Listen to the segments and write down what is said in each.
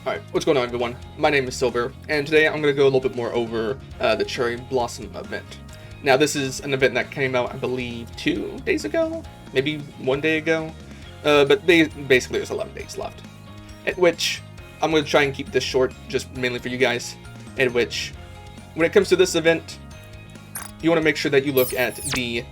Alright, what's going on everyone? My name is Silver, and today I'm going to go a little bit more over the Cherry Blossom event. Now this is an event that came out, I believe, 2 days ago? Maybe 1 day ago? But basically there's 11 days left. At which, I'm going to try and keep this short, just mainly for you guys. At which, when it comes to this event, you want to make sure that you look at the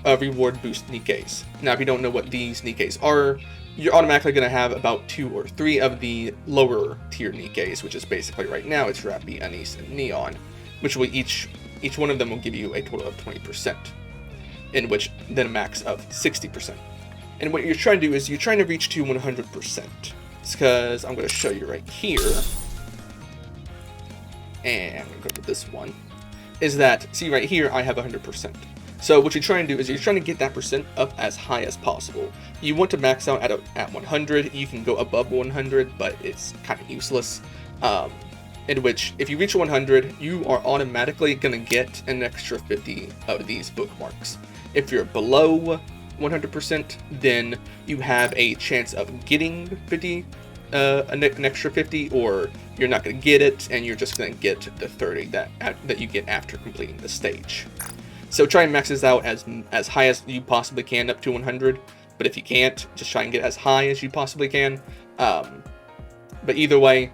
reward boost Nikkes. Now if you don't know what these Nikkes are, you're automatically going to have about 2 or 3 of the lower tier Nikkes, which is basically right now it's Rappy, Anise, and Neon, which will each one of them will give you a total of 20%, in which then a max of 60%. And what you're trying to do is you're trying to reach to 100%. It's because I'm going to show you right here, and I'm going to go to this one, is that, see right here, I have 100%. So what you're trying to do is you're trying to get that percent up as high as possible. You want to max out at 100. You can go above 100, but it's kind of useless. In which, if you reach 100, you are automatically going to get an extra 50 of these bookmarks. If you're below 100%, then you have a chance of getting 50, an extra 50, or you're not going to get it, and you're just going to get the 30 that you get after completing the stage. So try and max this out as high as you possibly can, up to 100. But if you can't, just try and get as high as you possibly can. But either way,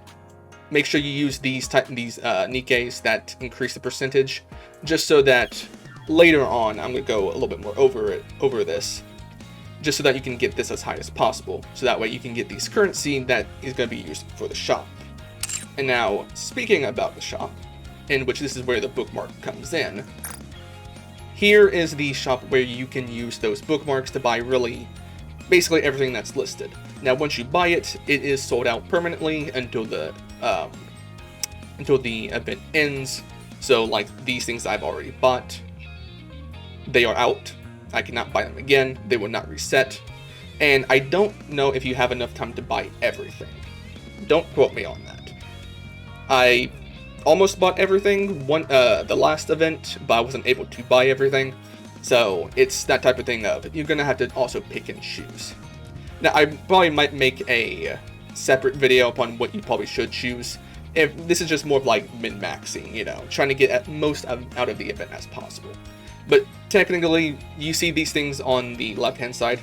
make sure you use these Nikkes that increase the percentage, just so that later on, I'm going to go a little bit more over this, just so that you can get this as high as possible. So that way you can get these currency that is going to be used for the shop. And now, speaking about the shop, in which this is where the bookmark comes in, here is the shop where you can use those bookmarks to buy basically everything that's listed. Now once you buy it, it is sold out permanently until the event ends. So like these things I've already bought, they are out. I cannot buy them again. They will not reset. And I don't know if you have enough time to buy everything. Don't quote me on that. I almost bought everything the last event, but I wasn't able to buy everything. So it's that type of thing of you're gonna have to also pick and choose. Now I probably might make a separate video upon what you probably should choose. If this is just more of like min-maxing, you know, trying to get at most out of the event as possible. But technically, you see these things on the left-hand side,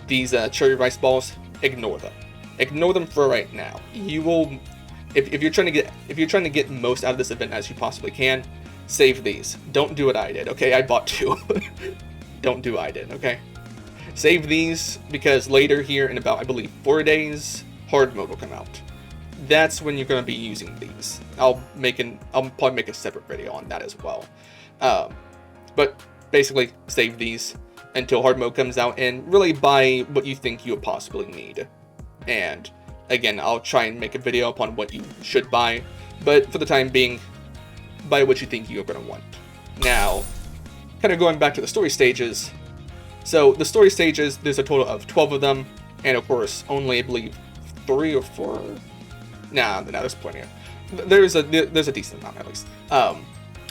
these cherry rice balls. Ignore them. Ignore them for right now. You will. If you're trying to get most out of this event as you possibly can, save these. Don't do what I did, okay? I bought 2. Don't do what I did, okay? Save these, because later here in about, I believe, 4 days, hard mode will come out. That's when you're going to be using these. I'll probably make a separate video on that as well. But basically, save these until hard mode comes out, and really buy what you think you'll possibly need. And again, I'll try and make a video upon what you should buy, but for the time being, buy what you think you're going to want. Now, kind of going back to the story stages. So, the story stages, there's a total of 12 of them, and of course, only, I believe, 3 or 4? Nah, there's plenty. There's a decent amount, at least.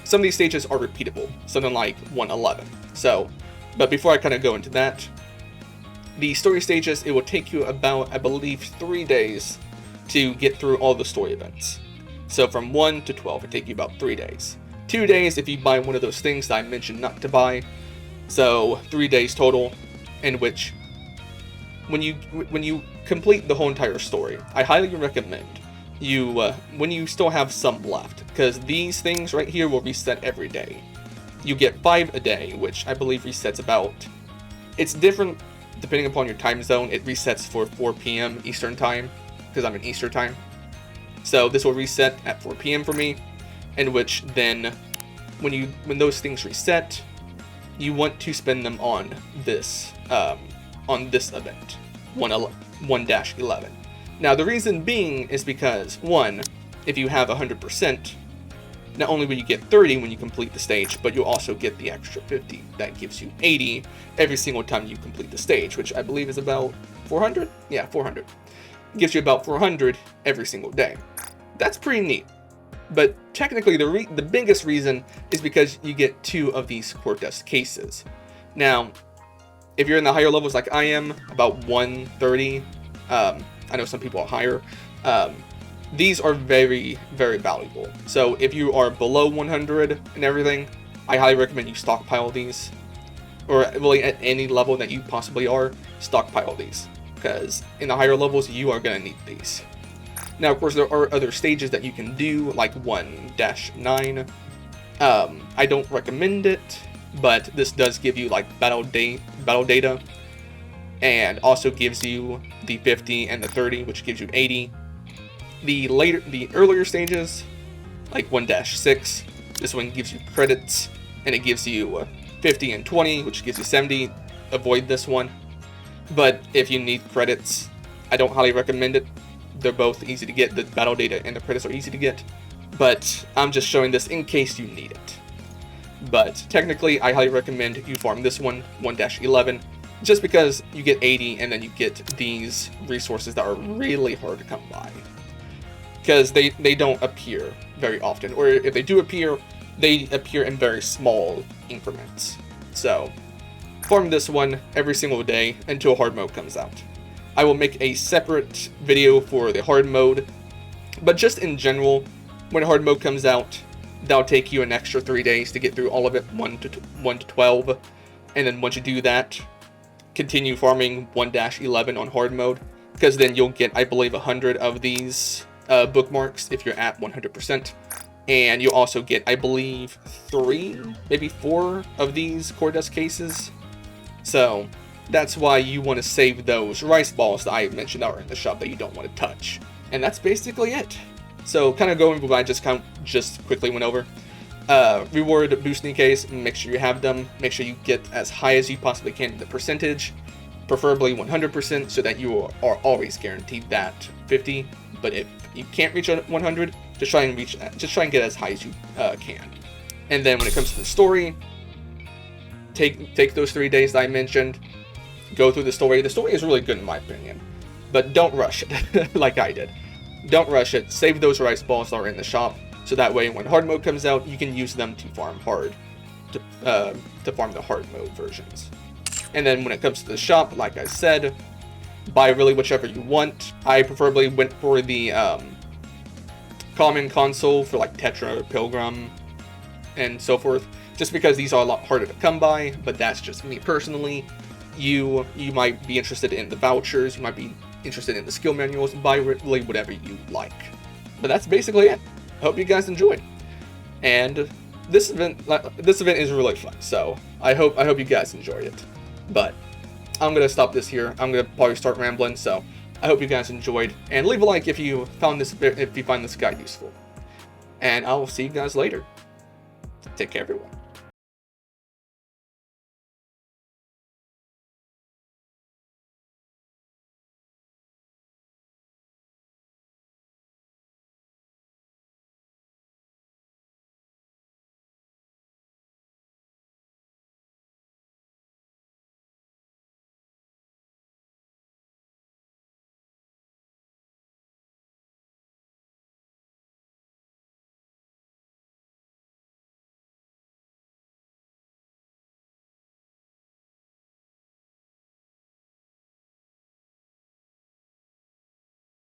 Some of these stages are repeatable, something like 111. So, but before I kind of go into that, the story stages, it will take you about, I believe, 3 days to get through all the story events. So from 1 to 12, it takes you about 3 days. 2 days if you buy one of those things that I mentioned not to buy. So 3 days total, in which, when you complete the whole entire story, I highly recommend you, when you still have some left, because these things right here will reset every day. You get 5 a day, which I believe resets about, it's different depending upon your time zone. It resets for 4 p.m. Eastern time, because I'm in Eastern time. So this will reset at 4 p.m. for me, in which then, when those things reset, you want to spend them on this event, 1-11. Now the reason being is because, 1, if you have 100%, not only will you get 30 when you complete the stage, but you'll also get the extra 50. That gives you 80 every single time you complete the stage, which I believe is about 400? Yeah, 400. Gives you about 400 every single day. That's pretty neat. But technically, the biggest reason is because you get 2 of these Quirk Dust cases. Now, if you're in the higher levels like I am, about 130, I know some people are higher, these are very, very valuable. So if you are below 100 and everything, I highly recommend you stockpile these. Or really at any level that you possibly are, stockpile these. Because in the higher levels, you are going to need these. Now, of course, there are other stages that you can do, like 1-9. I don't recommend it, but this does give you like battle data, and also gives you the 50 and the 30, which gives you 80. The earlier stages, like 1-6, this one gives you credits, and it gives you 50 and 20, which gives you 70. Avoid this one. But if you need credits, I don't highly recommend it. They're both easy to get. The battle data and the credits are easy to get. But I'm just showing this in case you need it. But technically, I highly recommend you farm this one, 1-11, just because you get 80 and then you get these resources that are really hard to come by. Because they don't appear very often. Or if they do appear, they appear in very small increments. So, farm this one every single day until hard mode comes out. I will make a separate video for the hard mode, but just in general, when hard mode comes out, that'll take you an extra 3 days to get through all of it, 1 to 12, and then once you do that, continue farming 1-11 on hard mode, because then you'll get, I believe, 100 of these bookmarks if you're at 100%, and you'll also get, I believe, 3, maybe 4 of these core dust cases. So that's why you want to save those rice balls that I mentioned that are in the shop that you don't want to touch. And that's basically it. So kind of going what I just quickly went over. Reward boost Nikkes, make sure you have them. Make sure you get as high as you possibly can in the percentage, preferably 100%, so that you are always guaranteed that 50. But if you can't reach 100, just try and get as high as you can. And then when it comes to the story, take those 3 days that I mentioned. Go through the story. The story is really good in my opinion, but don't rush it like I did. Don't rush it. Save those rice balls that are in the shop, so that way when hard mode comes out, you can use them to farm to farm the hard mode versions. And then when it comes to the shop, like I said, buy really whichever you want. I preferably went for the common console for like Tetra, Pilgrim, and so forth, just because these are a lot harder to come by, but that's just me personally. You might be interested in the vouchers, you might be interested in the skill manuals, buy really whatever you like. But that's basically it. I hope you guys enjoyed. And this event is really fun, so I hope you guys enjoyed it. But I'm gonna stop this here. I'm gonna probably start rambling, so I hope you guys enjoyed, and leave a like if you find this guide useful. And I will see you guys later. Take care, everyone.